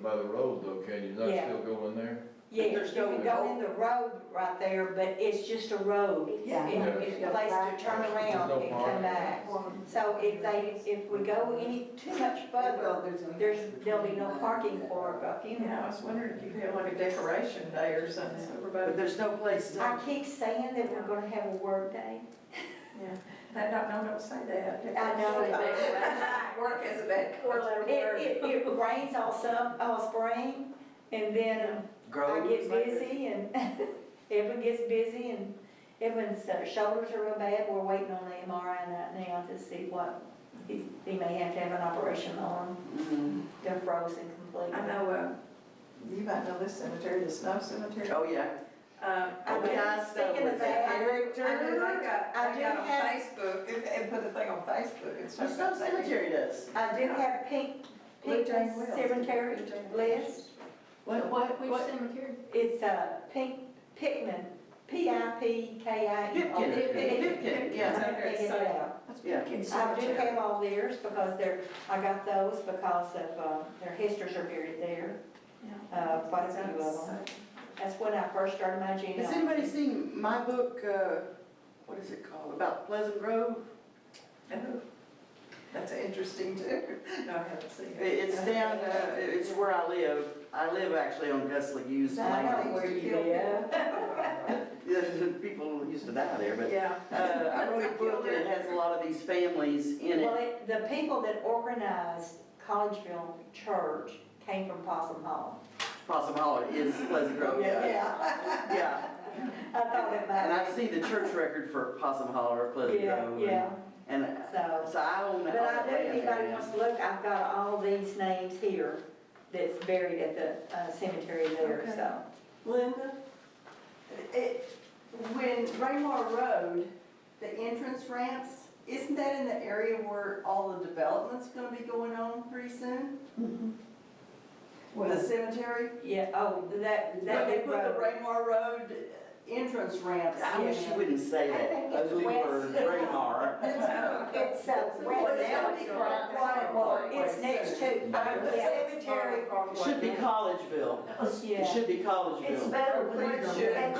by the road though, can you not still go in there? Yeah, you can go in the road right there, but it's just a road. Yeah. It's a place to turn around There's no and come back. So if we go any too much further, there'll be no parking for a few Yeah, I minutes. was wondering if you could have like a decoration day or something, so everybody. But there's no place to. I keep saying that we're gonna have a work day. Yeah, don't say that. I know. Work has a bad four-letter word. It rains all spring, and then I get busy, and Evan gets busy, and Evan's shoulders are real bad. We're waiting on the MRI right now to see what, he may have to have an operation on. They're frozen completely. I know, you might know this cemetery, the Snow Cemetery. Oh, yeah. Speaking of that, I I do got on have, Facebook, and put the thing on Facebook. It's The Snow Cemetery does. I do have pink cemetery list. What? Which cemetery? It's Pink Pickman, P-I-P-K-I-N. Pipkin, yeah. That's Yeah. I do have all theirs because I got those because of their Hesters are buried there. Quite a few of them. That's when I first started my Has genealogy. anybody seen my book, what is it called, about Pleasant Grove? Oh, that's interesting too. No, I haven't seen it. It's down, it's where I live. I live actually on Guslick Used I know land. where you live. Yeah, people used to die there, but Yeah. I wrote a book and it has a lot of these families in Well, it. the people that organized Collegeville Church came from Possum Hall. Possum Hollow is Pleasant Grove, yeah. Yeah. Yeah, I thought it might. and I've seen the church record for Possum Hollow or Pleasant Grove. Yeah. And so I own that. But I do, if land anybody area. wants to look, I've got all these names here that's buried at the cemetery there, Okay. so. Linda, when Raymar Road, the entrance ramps, isn't that in the area where all the development's gonna be going on pretty soon? The cemetery? Yeah, oh, that They big put the road. Raymar Road entrance ramps. I wish you wouldn't say I that, think it's ugly west. word, Raymar. It's Well, that'll be right. Well, it's next to, the cemetery. It should be Collegeville. It Yeah. should be Collegeville. better when it should. I know,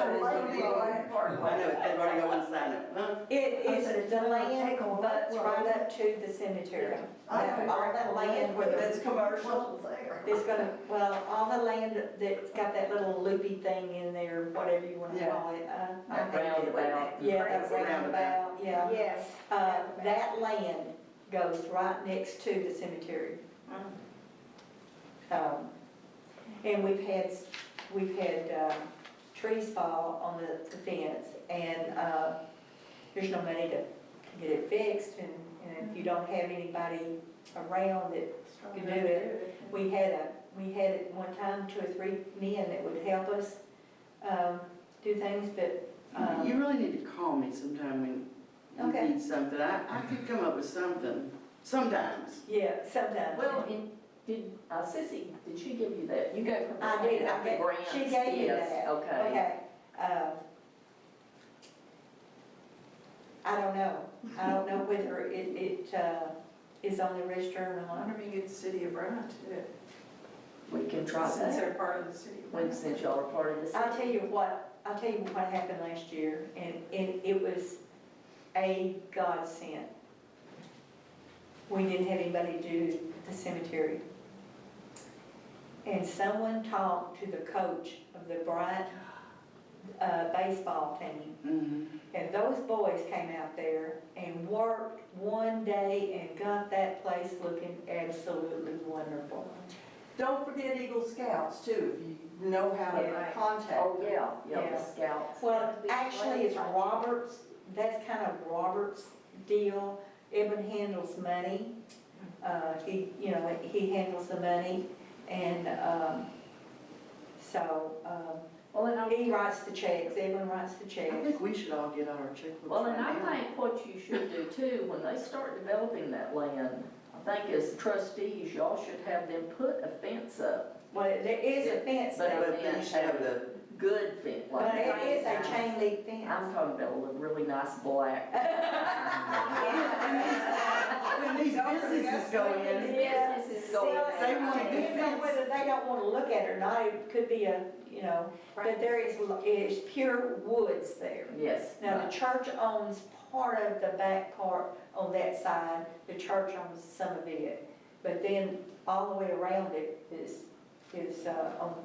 they've already got one sign up, huh? It is the land butts right up to the cemetery. All that land where That's the, commercial. it's gonna, well, all the land that's got that little loopy thing in there, whatever you wanna call it. That roundabout. Yeah, that roundabout, yeah. Yes. That land goes right next to the cemetery. And we've had trees fall on the fence, and there's no money to get it fixed, and if you don't have anybody around that can do it. We had at one time 2 or 3 men that would help us do things, but You really need to call me sometime when you Okay. need something. I could come up with something, sometimes. yeah, sometimes. Well, did Sissy, did she give you that? You gave her. I did, the grants. she gave me Yes, that. Okay. Okay. I don't know. I don't know whether it is on the register or I not. wonder if you get the city of Bryan to do it, We can try since that. they're part of the city of When Bryan. since y'all are part of the I'll city. tell you what happened last year, and it was a godsend. We didn't have anybody do the cemetery. And someone talked to the coach of the Bryant baseball team. And those boys came out there and worked one day and got that place looking absolutely wonderful. Don't forget Eagle Scouts too, if you know how to Yeah. contact Oh, them. yeah, the Yeah. scouts. Well, actually, it's Robert's, that's kind of Robert's deal. Evan handles money. He handles the money, and Well, and he writes the checks, Evan writes the I checks. think we should all get our checkbooks Well, and right now. I think what you should do too, when they start developing that land, I think as trustees, y'all should have them put a fence up. Well, there is a fence But there, But they should have the, Good fence. like but it is a nice. chain link fence. I'm talking about a really nice black. when these businesses go in, Businesses go in. They want a good Depends on fence. whether they don't wanna look at it or not, it could be a, you know, but there is pure woods there. Yes. Now, the church owns part of the back part on that side, the church owns some of it, but then all the way around it is,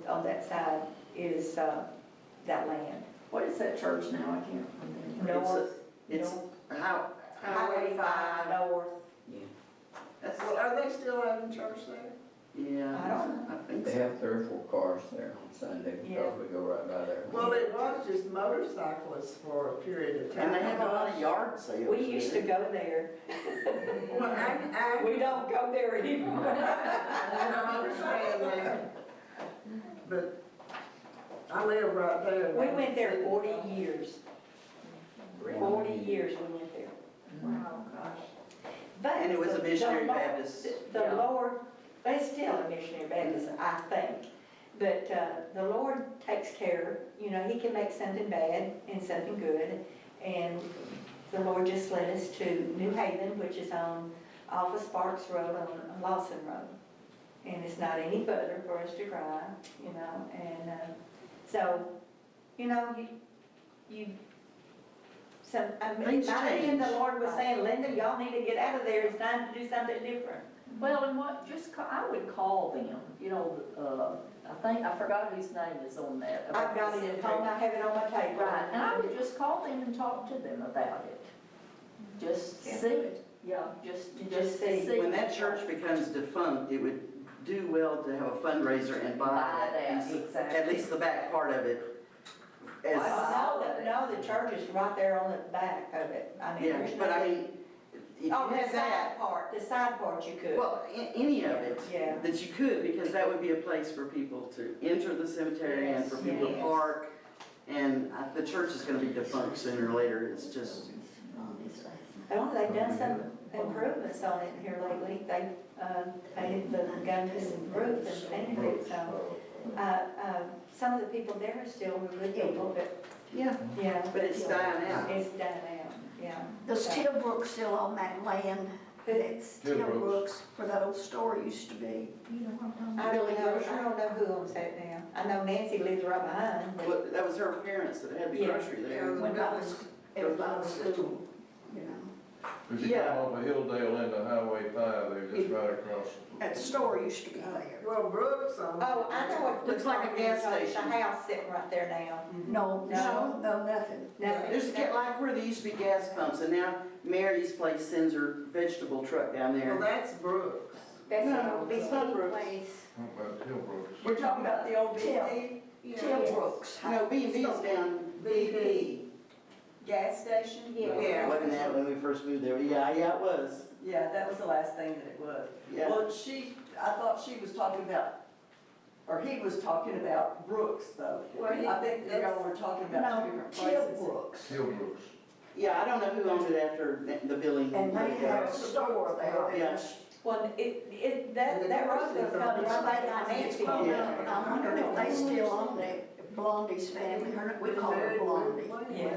on that side is, that land. What is that church now? I can't remember. North, It's north, Highway 5. north. Well, are they still having church there? Yeah, I don't I think They so. have 3 or 4 cars there on Sunday because we go right by there. Well, it was just motorcyclists for a period of time. And they have a lot of yard sales. We used to go there. Well, I We don't go there anymore. I understand that. But I live right there. We went there 40 years. 40 years we went there. Wow, gosh. But And it was a the missionary Lord- Baptist. The Yeah. Lord, it's still a missionary Baptist, I think. But the Lord takes care, you know, He can make something bad and something good. And the Lord just led us to New Haven, which is off of Sparks Road on Lawson Road. And it's not any further for us to drive, you know, and so, you know, Things my opinion, the change. Lord was saying, Linda, y'all need to get out of there, it's time to do something different. Well, and what, I would call them, you know, I forgot whose name is on that. about I've got the it at cemetery. home, I have it on my table. Right, and I would just call them and talk to them about it. Just Yeah. see, yeah, just see. see. When that church becomes defunct, it would do well to have a fundraiser and buy Buy that that, piece, exactly. at least the back part of it. As, No, the church is right there on the back of it. I mean, yeah, there's but no- I mean, if you Oh, the had that, side part you could. well, any of it, Yeah. that you could, because that would be a place for people to enter the cemetery and for people to Yes. park. And the church is gonna be defunct sooner or later, it's just, Well, they've done some improvements on it here lately. They painted the gunmetal roof and painted it, so. Some of the people there are still good people, but, yeah, yeah. but it's dying out. It's dying out, yeah. Does Tilbrook still own that land? It's Tilbrook's. Tilbrook's, where that old store used to be. You know what I'm talking I don't know who owns that now. I know Nancy lives right behind, but Well, that was her parents that had the Yeah. grocery there. about? When I was, it was by the school, you know. If you Yeah. come off of Hilldale into Highway 5, they're just right across. That store used to be there. Well, Brooks owns. oh, I know what. Looks like a gas There's station. a house sitting right there now. No, nothing. Nothing. There's like where there used to be gas pumps, and now Mary's place sends her vegetable truck down Well, there. that's Brooks. That's No, the old it's not big Brooks. place. What about Hillbrooks? We're talking about the old BP Tilbrook's. No, B&B's down BP. gas station? Yeah. Wasn't that when we first moved there? Yeah, it was. Yeah, that was the last thing that it was. Yeah. Well, I thought she was talking about, or he was talking about Brooks though. Well, I think y'all were talking about two No, different places. Tilbrook's. Hillbrooks. Yeah, I don't know who owned it after the building. And they had a store there. Yeah. Well, that road's gonna come It's right made by on Nancy. its phone, and I wondered if they still own it. Blondie's family, we call her Blondie. Yeah.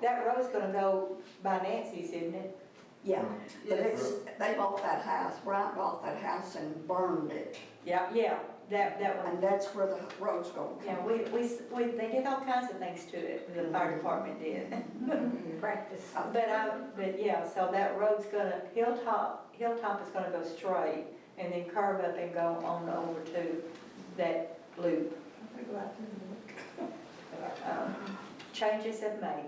That road's gonna go by Nancy's, isn't it? Yeah, but Yes. they bought that house, Bryant bought that house and burned it, Yeah, that one. and that's where the road's going. Yeah, they did all kinds of things to it, the fire department did. Practice. But yeah, so that road's Hilltop is gonna go straight and then curve up and go on over to that loop. Changes have made.